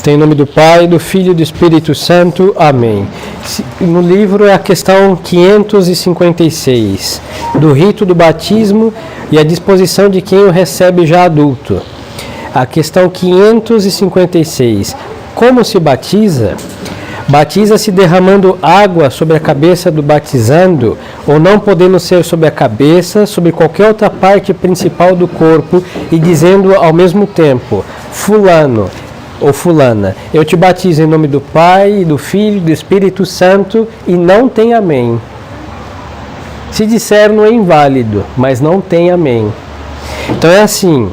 Em nome do Pai, do Filho e do Espírito Santo. Amém. No livro é a questão 556, do rito do batismo e a disposição de quem o recebe já adulto. A questão 556. Como se batiza? Batiza-se derramando água sobre a cabeça do batizando, ou não podendo ser sobre a cabeça, sobre qualquer outra parte principal do corpo, e dizendo ao mesmo tempo: fulano ou fulana, eu te batizo em nome do Pai, do Filho e do Espírito Santo, e não tem amém. Se disser, não é inválido, mas não tem amém. Então é assim,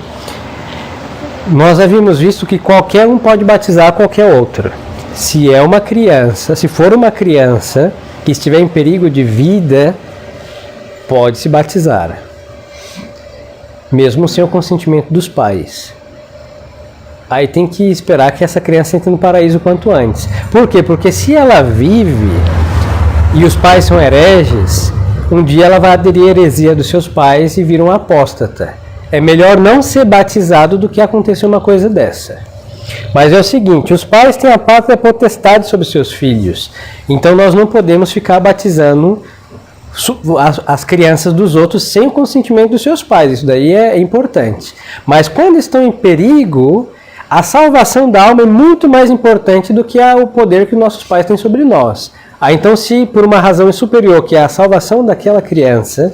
nós havíamos visto que qualquer um pode batizar qualquer outro. Se é uma criança, se for uma criança que estiver em perigo de vida, pode se batizar, mesmo sem o consentimento dos pais. Aí tem que esperar que essa criança entre no paraíso quanto antes. Por quê? Porque se ela vive e os pais são hereges, um dia ela vai aderir à heresia dos seus pais e vir um apóstata. É melhor não ser batizado do que acontecer uma coisa dessa. Mas é o seguinte, os pais têm a pátria potestade sobre seus filhos. Então nós não podemos ficar batizando as crianças dos outros sem o consentimento dos seus pais. Isso daí é importante. Mas quando estão em perigo, a salvação da alma é muito mais importante do que o poder que nossos pais têm sobre nós. Então, se por uma razão superior, que é a salvação daquela criança,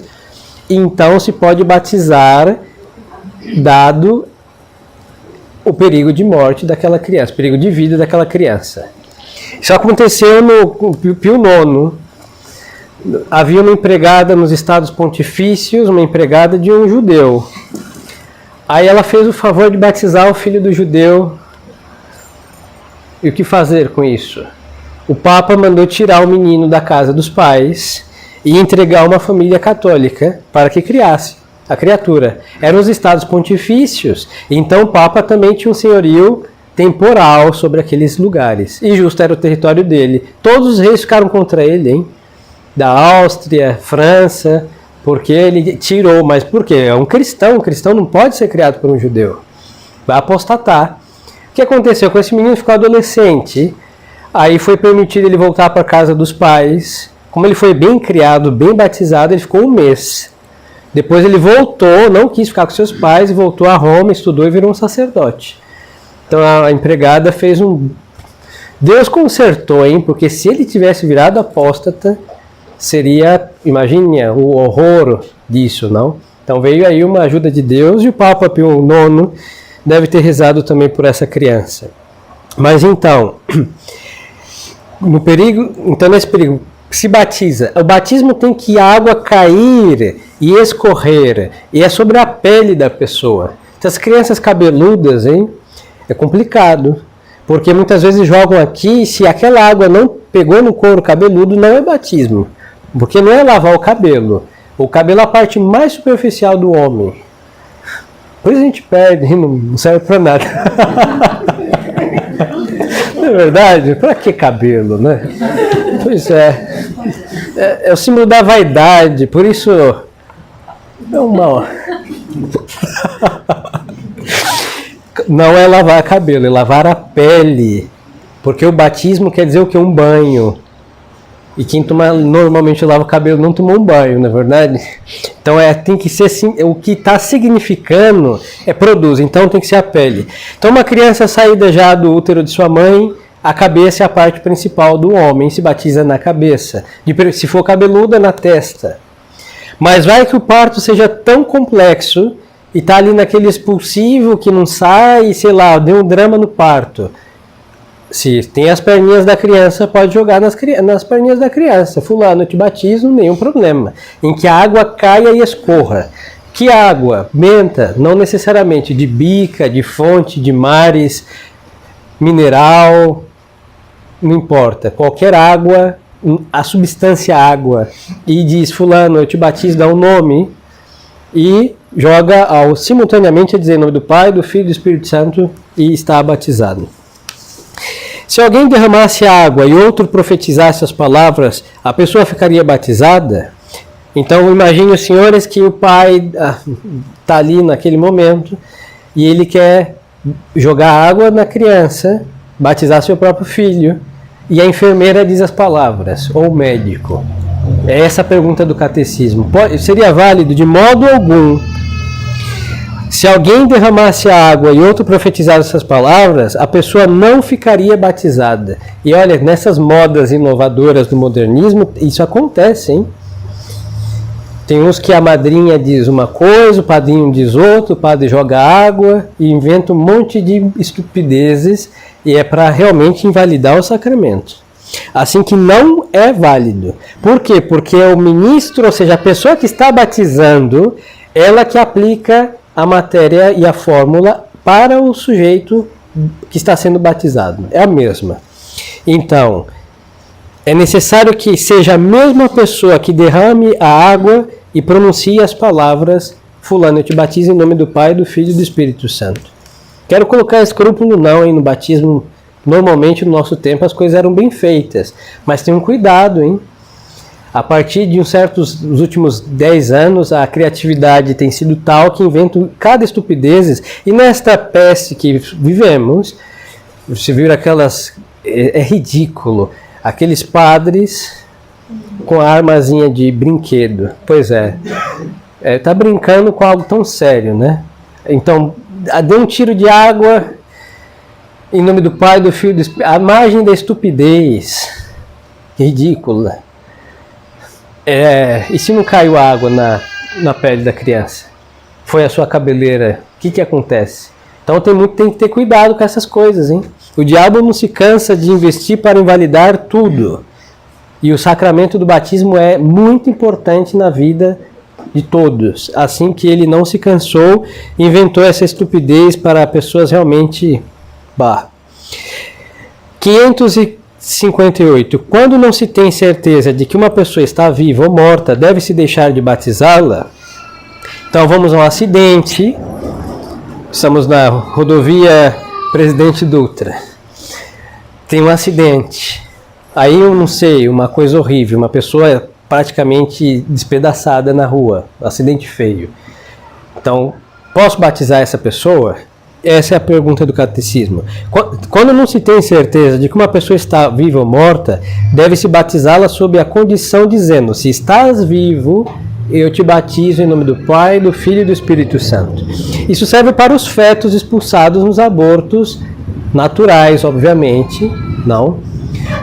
então se pode batizar, dado o perigo de morte daquela criança, o perigo de vida daquela criança. Isso aconteceu no Pio IX. Havia uma empregada nos Estados Pontifícios, uma empregada de um judeu. Aí ela fez o favor de batizar o filho do judeu. E o que fazer com isso? O Papa mandou tirar o menino da casa dos pais e entregar uma família católica para que criasse a criatura. Eram os Estados Pontifícios, então o Papa também tinha um senhorio temporal sobre aqueles lugares. E justo era o território dele. Todos os reis ficaram contra ele, hein? Da Áustria, França, porque ele tirou. Mas por quê? É um cristão não pode ser criado por um judeu. Vai apostatar. O que aconteceu com esse menino? Ficou adolescente. Aí foi permitido ele voltar para a casa dos pais. Como ele foi bem criado, bem batizado, ele ficou um mês. Depois ele voltou, não quis ficar com seus pais, e voltou a Roma, estudou e virou um sacerdote. Então a empregada fez um... Deus consertou, hein? Porque se ele tivesse virado apóstata, seria, imagine o horror disso, não? Então veio aí uma ajuda de Deus, e o Papa Pio IX deve ter rezado também por essa criança. Mas então, nesse perigo, se batiza. O batismo tem que a água cair e escorrer, e é sobre a pele da pessoa. Essas crianças cabeludas, hein? É complicado, porque muitas vezes jogam aqui, e se aquela água não pegou no couro cabeludo, não é batismo. Porque não é lavar o cabelo. O cabelo é a parte mais superficial do homem. Por isso a gente perde, não serve para nada. Não é verdade? Para que cabelo, né? Pois é. É o símbolo da vaidade, por isso é uma... Não é lavar cabelo, é lavar a pele. Porque o batismo quer dizer o quê? Um banho. E quem normalmente lava o cabelo não tomou um banho, não é verdade? Então tem que ser o que está significando é produz, então tem que ser a pele. Então uma criança saída já do útero de sua mãe, a cabeça é a parte principal do homem, se batiza na cabeça. Se for cabeluda, na testa. Mas vai que o parto seja tão complexo e está ali naquele expulsivo que não sai, sei lá, deu um drama no parto. Se tem as perninhas da criança, pode jogar nas perninhas da criança. Fulano, eu te batizo, nenhum problema. Em que a água caia e escorra. Que água? Menta, não necessariamente de bica, de fonte, de mares, mineral, não importa. Qualquer água, a substância água. E diz, fulano, eu te batizo, dá um nome. E joga simultaneamente a dizer em nome do Pai, do Filho e do Espírito Santo e está batizado. Se alguém derramasse água e outro profetizasse as palavras, a pessoa ficaria batizada? Então imagine os senhores que o pai está ali naquele momento e ele quer jogar água na criança batizar seu próprio filho e a enfermeira diz as palavras, ou o médico? É essa a pergunta do catecismo. Seria válido de modo algum. Se alguém derramasse a água e outro profetizasse essas palavras, a pessoa não ficaria batizada. E olha, nessas modas inovadoras do modernismo, isso acontece, hein? Tem uns que a madrinha diz uma coisa, o padrinho diz outra, o padre joga água e inventa um monte de estupidezes e é para realmente invalidar o sacramento. Assim que não é válido. Por quê? Porque é o ministro, ou seja, a pessoa que está batizando, ela que aplica a matéria e a fórmula para o sujeito que está sendo batizado. É a mesma. Então, é necessário que seja a mesma pessoa que derrame a água e pronuncie as palavras: fulano, eu te batizo em nome do Pai, do Filho e do Espírito Santo. Quero colocar escrúpulo não, hein, no batismo. Normalmente, no nosso tempo, as coisas eram bem feitas. Mas tenham cuidado, hein? A partir de os últimos 10 anos, a criatividade tem sido tal que inventam cada estupidez. E nesta peste que vivemos, você viu aquelas... É ridículo. Aqueles padres com a armazinha de brinquedo. Pois é. Tá brincando com algo tão sério, né? Então, deu um tiro de água em nome do Pai, do Filho, do Espírito. A margem da estupidez. Ridícula. E se não caiu água na pele da criança? Foi a sua cabeleira. O que acontece? Então tem que ter cuidado com essas coisas, hein? O diabo não se cansa de investir para invalidar tudo. E o sacramento do batismo é muito importante na vida de todos. Assim que ele não se cansou, inventou essa estupidez para pessoas realmente... 558. Quando não se tem certeza de que uma pessoa está viva ou morta, deve-se deixar de batizá-la? Então vamos a um acidente. Estamos na rodovia Presidente Dutra. Tem um acidente. Aí eu não sei, uma coisa horrível, uma pessoa praticamente despedaçada na rua. Um acidente feio. Então, posso batizar essa pessoa? Essa é a pergunta do catecismo. Quando não se tem certeza de que uma pessoa está viva ou morta, deve-se batizá-la sob a condição dizendo: se estás vivo, eu te batizo em nome do Pai, do Filho e do Espírito Santo. Isso serve para os fetos expulsados nos abortos naturais, obviamente, não.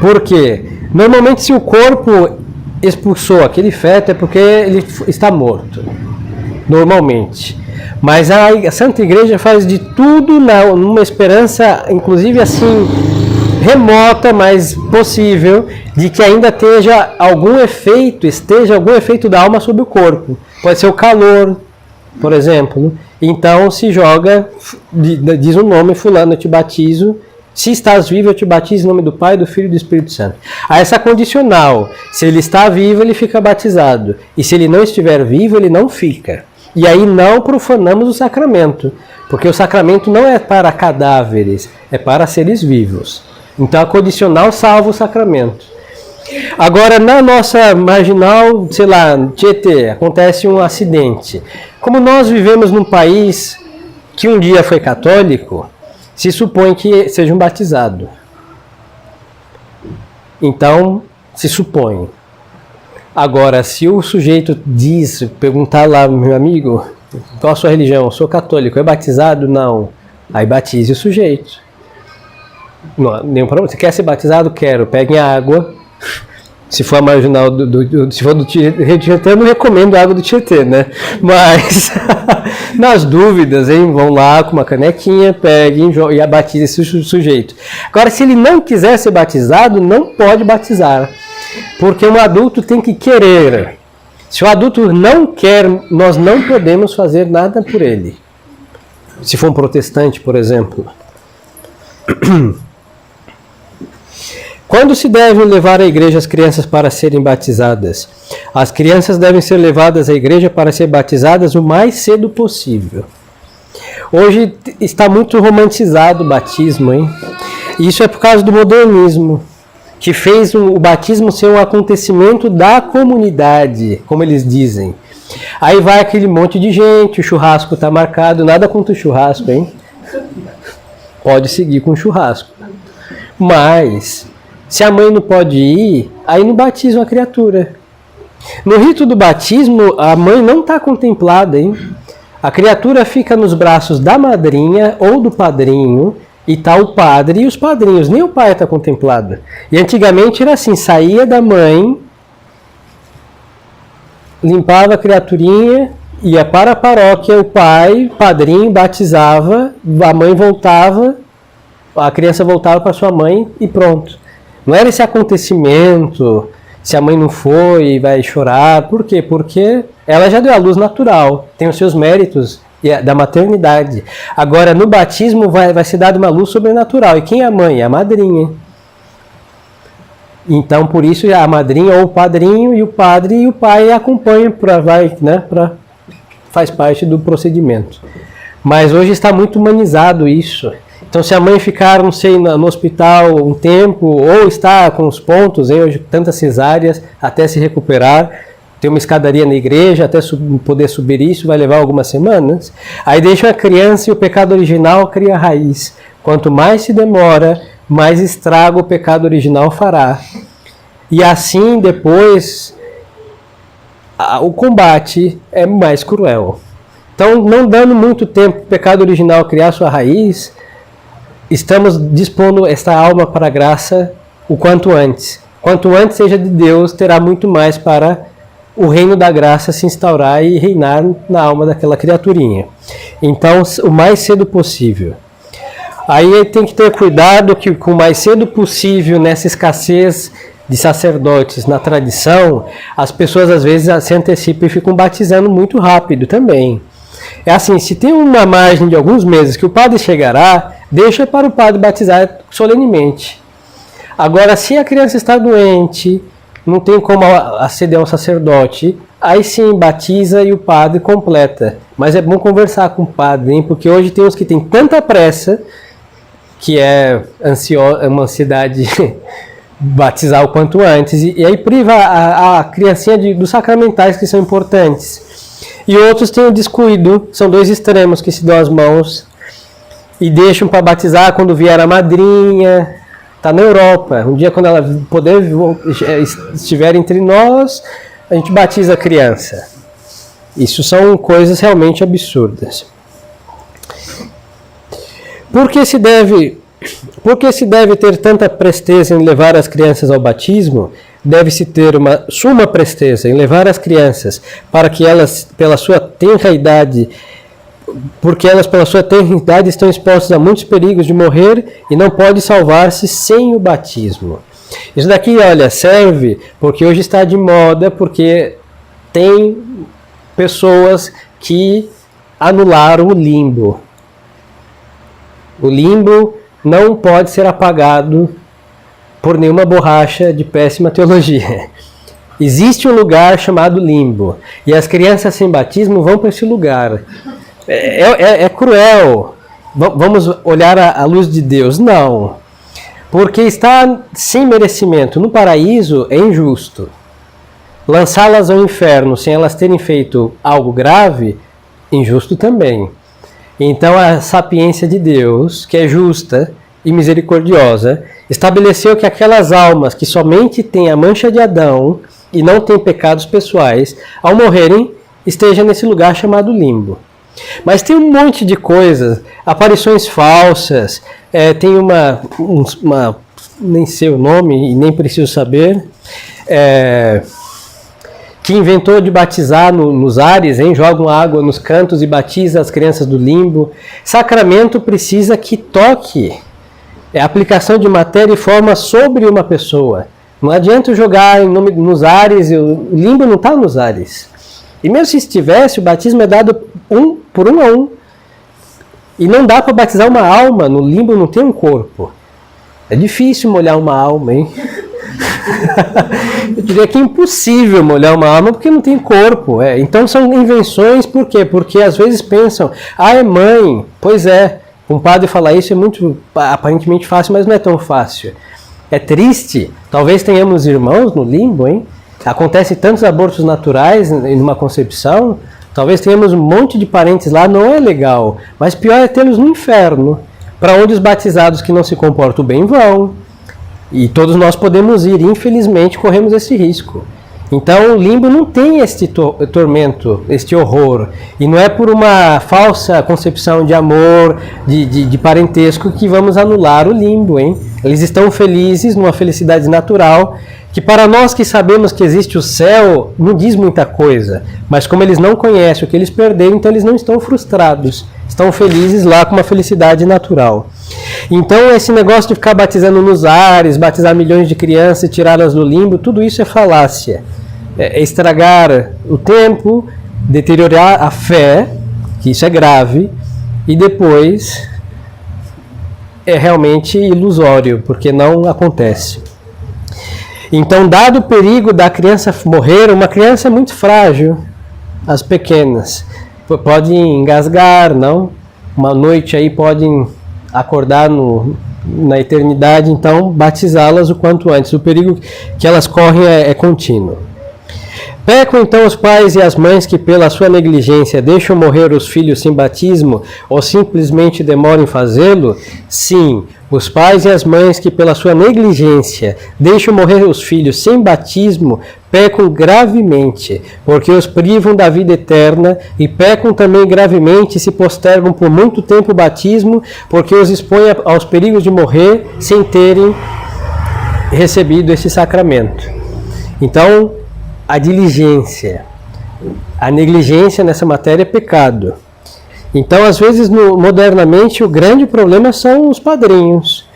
Porque normalmente se o corpo expulsou aquele feto é porque ele está morto, normalmente. Mas a Santa Igreja faz de tudo numa esperança, inclusive assim, remota, mas possível, de que ainda esteja algum efeito da alma sobre o corpo. Pode ser o calor, por exemplo. Então se joga, diz o nome, fulano, eu te batizo. Se estás vivo, eu te batizo em nome do Pai, do Filho e do Espírito Santo. A essa condicional, se ele está vivo, ele fica batizado. E se ele não estiver vivo, ele não fica. E aí não profanamos o sacramento, porque o sacramento não é para cadáveres, é para seres vivos. Então a condicional salva o sacramento. Agora, na nossa marginal, sei lá, Tietê, acontece um acidente. Como nós vivemos num país que um dia foi católico, se supõe que seja um batizado. Então, se supõe. Agora, se o sujeito perguntar lá, meu amigo, qual a sua religião? Eu sou católico, é batizado? Não. Aí batize o sujeito. Não, nenhum problema. Você quer ser batizado? Quero. Peguem a água. Se for a marginal se for do Tietê, eu não recomendo a água do Tietê, né? Mas, nas dúvidas, hein, vão lá com uma canequinha, peguem e batizem esse sujeito. Agora, se ele não quiser ser batizado, não pode batizar. Porque um adulto tem que querer. Se o adulto não quer, nós não podemos fazer nada por ele. Se for um protestante, por exemplo. Quando se deve levar à igreja as crianças para serem batizadas? As crianças devem ser levadas à igreja para ser batizadas o mais cedo possível. Hoje está muito romantizado o batismo, hein? E isso é por causa do modernismo, que fez o batismo ser um acontecimento da comunidade, como eles dizem. Aí vai aquele monte de gente, o churrasco está marcado, nada contra o churrasco, hein? Pode seguir com o churrasco. Mas, se a mãe não pode ir, aí não batisma a criatura. No rito do batismo, a mãe não está contemplada, hein? A criatura fica nos braços da madrinha ou do padrinho, e está o padre e os padrinhos, nem o pai está contemplado. E antigamente era assim, saía da mãe, limpava a criaturinha, ia para a paróquia, o pai, padrinho, batizava, a mãe voltava, a criança voltava para sua mãe e pronto. Não era esse acontecimento, se a mãe não foi, vai chorar. Por quê? Porque ela já deu a luz natural, tem os seus méritos da maternidade. Agora, no batismo vai ser dada uma luz sobrenatural. E quem é a mãe? É a madrinha. Então, por isso, a madrinha ou o padrinho e o padre e o pai acompanham, faz parte do procedimento. Mas hoje está muito humanizado isso. Então, se a mãe ficar, não sei, no hospital um tempo, ou está com os pontos, hoje tantas cesáreas, até se recuperar, tem uma escadaria na igreja, até poder subir isso, vai levar algumas semanas. Aí deixa a criança e o pecado original cria raiz. Quanto mais se demora, mais estrago o pecado original fará. E assim, depois, o combate é mais cruel. Então, não dando muito tempo para o pecado original criar sua raiz, estamos dispondo esta alma para a graça o quanto antes. Quanto antes seja de Deus, terá muito mais para o reino da graça se instaurar e reinar na alma daquela criaturinha. Então, o mais cedo possível. Aí tem que ter cuidado que com o mais cedo possível, nessa escassez de sacerdotes na tradição, as pessoas às vezes se antecipam e ficam batizando muito rápido também. É assim, se tem uma margem de alguns meses que o padre chegará, deixa para o padre batizar solenemente. Agora, se a criança está doente, não tem como aceder a um sacerdote, aí sim batiza e o padre completa. Mas é bom conversar com o padre, hein? Porque hoje tem uns que têm tanta pressa, que é uma ansiedade batizar o quanto antes, e aí priva a criancinha dos sacramentais que são importantes. E outros têm o descuido, são dois extremos que se dão as mãos e deixam para batizar quando vier a madrinha. Está na Europa, um dia quando ela estiver entre nós, a gente batiza a criança. Isso são coisas realmente absurdas. Por que se deve ter tanta presteza em levar as crianças ao batismo? Deve-se ter uma suma presteza em levar as crianças para que elas, pela sua tenra idade, estão expostas a muitos perigos de morrer e não pode salvar-se sem o batismo. Isso daqui, olha, serve porque hoje está de moda, porque tem pessoas que anularam o limbo. O limbo não pode ser apagado por nenhuma borracha de péssima teologia. Existe um lugar chamado limbo, e as crianças sem batismo vão para esse lugar. É cruel. Vamos olhar à luz de Deus? Não. Porque estar sem merecimento no paraíso é injusto. Lançá-las ao inferno sem elas terem feito algo grave, injusto também. Então a sapiência de Deus, que é justa e misericordiosa, estabeleceu que aquelas almas que somente têm a mancha de Adão e não têm pecados pessoais, ao morrerem, estejam nesse lugar chamado limbo. Mas tem um monte de coisas, aparições falsas, tem uma nem sei o nome e nem preciso saber, que inventou de batizar nos ares, jogam água nos cantos e batiza as crianças do limbo. Sacramento precisa que toque. É a aplicação de matéria e forma sobre uma pessoa. Não adianta jogar nos ares, o limbo não está nos ares. E mesmo se estivesse, o batismo é dado por um a um. E não dá para batizar uma alma, no limbo não tem um corpo. É difícil molhar uma alma, hein? Eu diria que é impossível molhar uma alma porque não tem corpo. Então são invenções, por quê? Porque às vezes pensam, é mãe. Pois é, um padre falar isso é muito aparentemente fácil, mas não é tão fácil. É triste. Talvez tenhamos irmãos no limbo, hein? Acontece tantos abortos naturais em uma concepção, talvez tenhamos um monte de parentes lá, não é legal. Mas pior é tê-los no inferno, para onde os batizados que não se comportam bem vão. E todos nós podemos ir, infelizmente, corremos esse risco. Então o limbo não tem este tormento, este horror. E não é por uma falsa concepção de amor, de parentesco, que vamos anular o limbo, hein? Eles estão felizes, numa felicidade natural, que para nós que sabemos que existe o céu, não diz muita coisa. Mas como eles não conhecem o que eles perderam, então eles não estão frustrados. Estão felizes lá com uma felicidade natural. Então esse negócio de ficar batizando nos ares, batizar milhões de crianças e tirá-las do limbo, tudo isso é falácia. É estragar o tempo, deteriorar a fé, que isso é grave, e depois é realmente ilusório, porque não acontece. Então, dado o perigo da criança morrer, uma criança é muito frágil, as pequenas, podem engasgar, não? Uma noite aí podem acordar na eternidade, então batizá-las o quanto antes. O perigo que elas correm é contínuo. Pecam então os pais e as mães que pela sua negligência deixam morrer os filhos sem batismo ou simplesmente demoram em fazê-lo? Sim, os pais e as mães que pela sua negligência deixam morrer os filhos sem batismo pecam gravemente, porque os privam da vida eterna, e pecam também gravemente se postergam por muito tempo o batismo, porque os expõem aos perigos de morrer sem terem recebido esse sacramento. Então, a diligência, a negligência nessa matéria é pecado. Então, às vezes, modernamente, o grande problema são os padrinhos.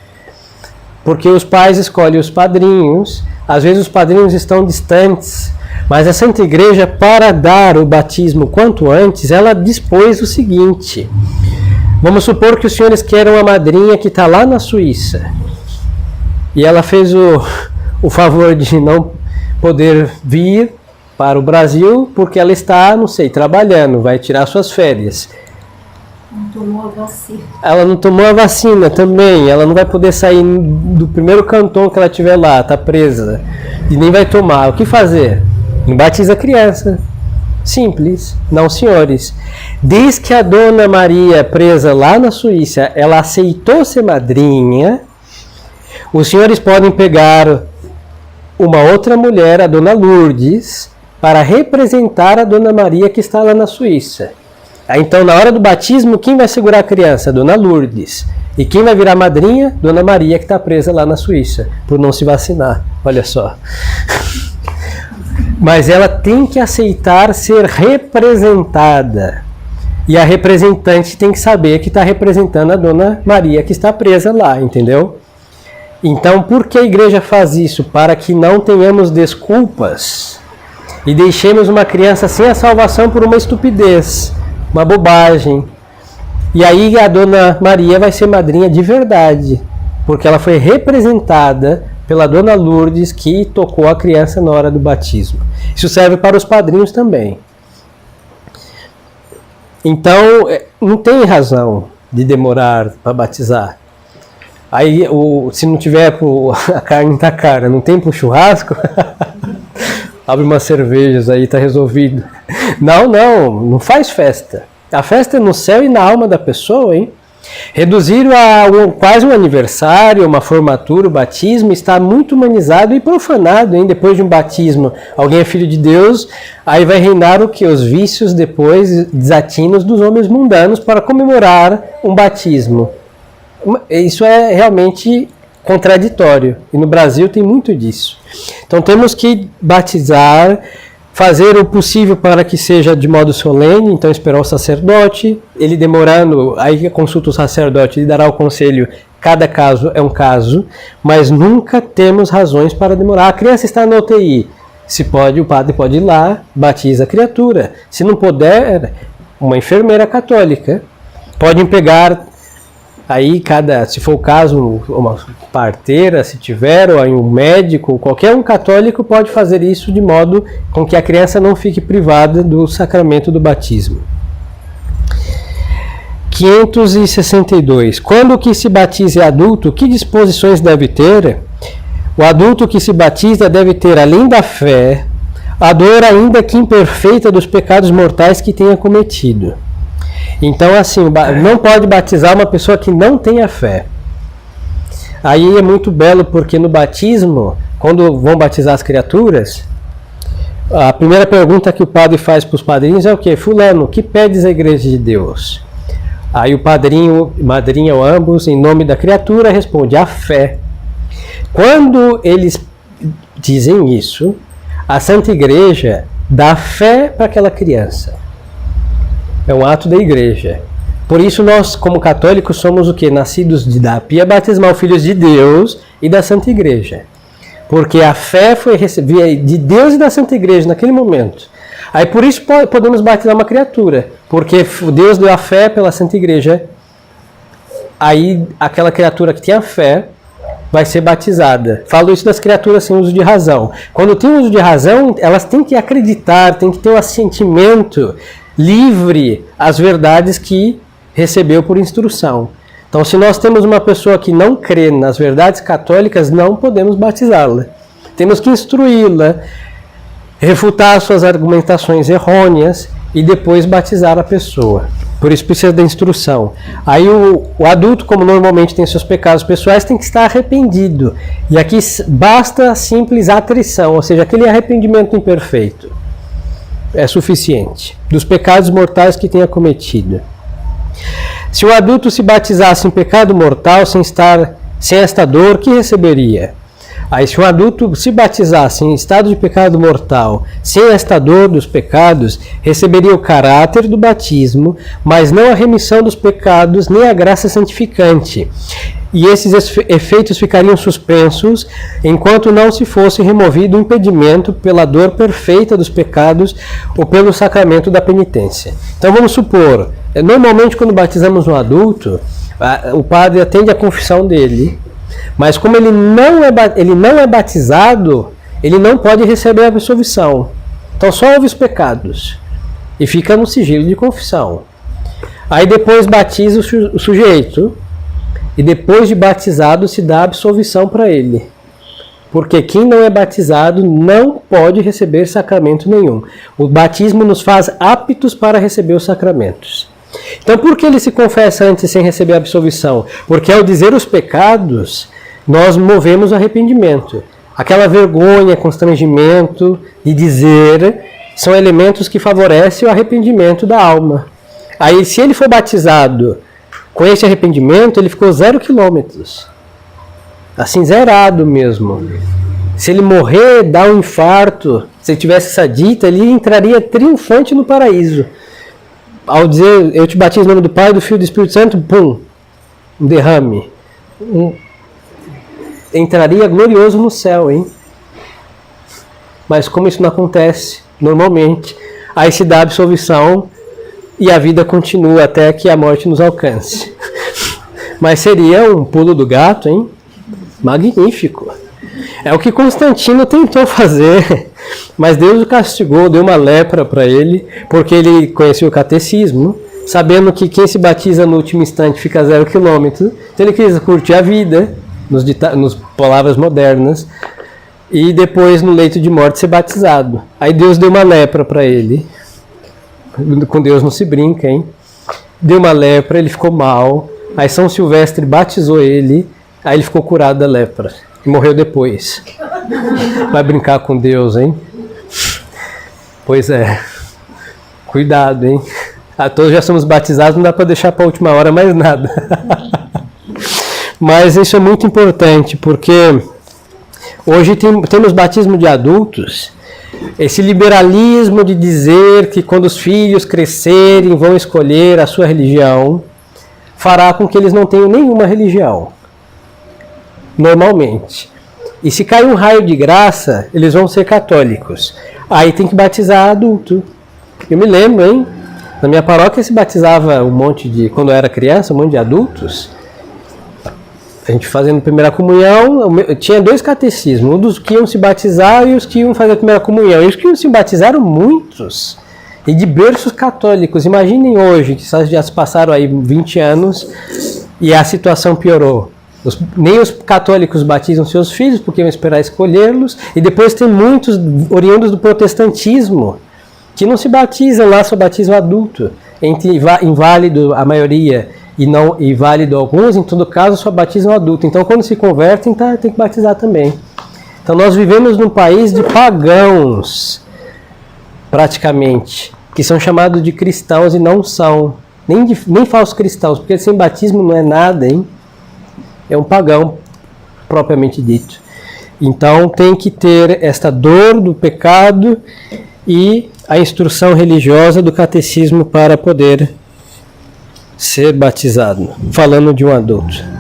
Porque os pais escolhem os padrinhos, às vezes os padrinhos estão distantes, mas a Santa Igreja, para dar o batismo quanto antes, ela dispôs o seguinte: vamos supor que os senhores querem uma madrinha que está lá na Suíça, e ela fez o favor de não poder vir para o Brasil, porque ela está, não sei, trabalhando, vai tirar suas férias. Não tomou a vacina. Ela não tomou a vacina também, ela não vai poder sair do primeiro cantão que ela tiver lá, está presa, e nem vai tomar. O que fazer? Não batiza a criança. Simples. Não, senhores. Desde que a Dona Maria, presa lá na Suíça, ela aceitou ser madrinha, os senhores podem pegar uma outra mulher, a Dona Lourdes, para representar a Dona Maria que está lá na Suíça. Então, na hora do batismo, quem vai segurar a criança? Dona Lourdes. E quem vai virar madrinha? Dona Maria, que está presa lá na Suíça, por não se vacinar. Olha só. Mas ela tem que aceitar ser representada. E a representante tem que saber que está representando a Dona Maria, que está presa lá, entendeu? Então, por que a igreja faz isso? Para que não tenhamos desculpas e deixemos uma criança sem a salvação por uma estupidez, uma bobagem. E aí a Dona Maria vai ser madrinha de verdade, porque ela foi representada pela Dona Lourdes, que tocou a criança na hora do batismo. Isso serve para os padrinhos também. Então, não tem razão de demorar para batizar. Aí, se não tiver a carne tá cara, não tem pro churrasco? Abre umas cervejas aí, tá resolvido. Não faz festa. A festa é no céu e na alma da pessoa, hein? Reduzir a quase um aniversário, uma formatura, o batismo, está muito humanizado e profanado, hein? Depois de um batismo, alguém é filho de Deus, aí vai reinar o que? Os vícios depois desatinos dos homens mundanos para comemorar um batismo. Isso é realmente contraditório. E no Brasil tem muito disso. Então temos que batizar, fazer o possível para que seja de modo solene, então esperar o sacerdote, ele demorando, aí consulta o sacerdote, ele dará o conselho, cada caso é um caso, mas nunca temos razões para demorar. A criança está na UTI, se pode, o padre pode ir lá, batiza a criatura. Se não puder, uma enfermeira católica. Podem pegar, aí se for o caso, uma parteira, se tiver, ou aí um médico, qualquer um católico pode fazer isso de modo com que a criança não fique privada do sacramento do batismo. 562. Quando o que se batiza é adulto, que disposições deve ter? O adulto que se batiza deve ter, além da fé, a dor ainda que imperfeita dos pecados mortais que tenha cometido. Então, assim, não pode batizar uma pessoa que não tenha fé. Aí é muito belo porque no batismo, quando vão batizar as criaturas, a primeira pergunta que o padre faz para os padrinhos é o quê? Fulano, o que pedes à igreja de Deus? Aí o padrinho e madrinha, ou ambos, em nome da criatura, responde a fé. Quando eles dizem isso, a Santa Igreja dá fé para aquela criança. É um ato da Igreja. Por isso nós, como católicos, somos o quê? Nascidos da pia batismal, filhos de Deus e da Santa Igreja. Porque a fé foi recebida de Deus e da Santa Igreja naquele momento. Aí por isso podemos batizar uma criatura, porque Deus deu a fé pela Santa Igreja. Aí aquela criatura que tem a fé vai ser batizada. Falo isso das criaturas sem uso de razão. Quando tem uso de razão, elas têm que acreditar, têm que ter um assentimento livre às verdades que recebeu por instrução. Então, se nós temos uma pessoa que não crê nas verdades católicas, não podemos batizá-la. Temos que instruí-la, refutar suas argumentações errôneas e depois batizar a pessoa. Por isso precisa da instrução. Aí o adulto, como normalmente tem seus pecados pessoais, tem que estar arrependido. E aqui basta a simples atrição, ou seja, aquele arrependimento imperfeito. É suficiente. Dos pecados mortais que tenha cometido. Se o adulto se batizasse em pecado mortal, sem esta dor, que receberia? Aí, se o adulto se batizasse em estado de pecado mortal, sem esta dor dos pecados, receberia o caráter do batismo, mas não a remissão dos pecados, nem a graça santificante. E esses efeitos ficariam suspensos, enquanto não se fosse removido o impedimento pela dor perfeita dos pecados ou pelo sacramento da penitência. Então, vamos supor, normalmente quando batizamos um adulto, o padre atende a confissão dele, mas como ele não é batizado, ele não pode receber a absolvição. Então só ouve os pecados e fica no sigilo de confissão. Aí depois batiza o sujeito e depois de batizado se dá a absolvição para ele. Porque quem não é batizado não pode receber sacramento nenhum. O batismo nos faz aptos para receber os sacramentos. Então por que ele se confessa antes sem receber a absolvição? Porque ao dizer os pecados, nós movemos arrependimento. Aquela vergonha, constrangimento de dizer, são elementos que favorecem o arrependimento da alma. Aí se ele for batizado com esse arrependimento, ele ficou 0 quilômetros. Assim, zerado mesmo. Se ele morrer, dar um infarto, se ele tivesse essa dita, ele entraria triunfante no paraíso. Ao dizer, eu te batizo em nome do Pai, do Filho e do Espírito Santo, pum, um derrame. Entraria glorioso no céu, hein? Mas como isso não acontece, normalmente, aí se dá a absolvição e a vida continua até que a morte nos alcance. Mas seria um pulo do gato, hein? Magnífico. É o que Constantino tentou fazer, mas Deus o castigou, deu uma lepra para ele, porque ele conhecia o catecismo, sabendo que quem se batiza no último instante fica 0 quilômetro, então ele quis curtir a vida, nos palavras modernas, e depois no leito de morte ser batizado. Aí Deus deu uma lepra para ele, com Deus não se brinca, hein? Deu uma lepra, ele ficou mal, aí São Silvestre batizou ele, aí ele ficou curado da lepra. E morreu depois. Vai brincar com Deus, hein? Pois é. Cuidado, hein? Todos já somos batizados, não dá para deixar para a última hora mais nada. Mas isso é muito importante, porque hoje temos batismo de adultos, esse liberalismo de dizer que quando os filhos crescerem vão escolher a sua religião, fará com que eles não tenham nenhuma religião. Normalmente. E se cair um raio de graça, eles vão ser católicos. Aí tem que batizar adulto. Eu me lembro, hein? Na minha paróquia se batizava quando eu era criança, um monte de adultos. A gente fazendo primeira comunhão, tinha 2 catecismos, um dos que iam se batizar e os que iam fazer a primeira comunhão. E os que iam se batizaram muitos. E de berços católicos. Imaginem hoje, que já se passaram aí 20 anos e a situação piorou. Nem os católicos batizam seus filhos, porque vão esperar escolhê-los. E depois tem muitos oriundos do protestantismo que não se batizam lá, só batizam adulto. Inválido, a maioria. e válido alguns, em todo caso só batizam adulto. Então quando se convertem, tem que batizar também. Então nós vivemos num país de pagãos, praticamente, que são chamados de cristãos e não são, nem falsos cristãos, porque sem batismo não é nada, hein? É um pagão, propriamente dito. Então tem que ter esta dor do pecado e a instrução religiosa do catecismo para poder ser batizado, falando de um adulto.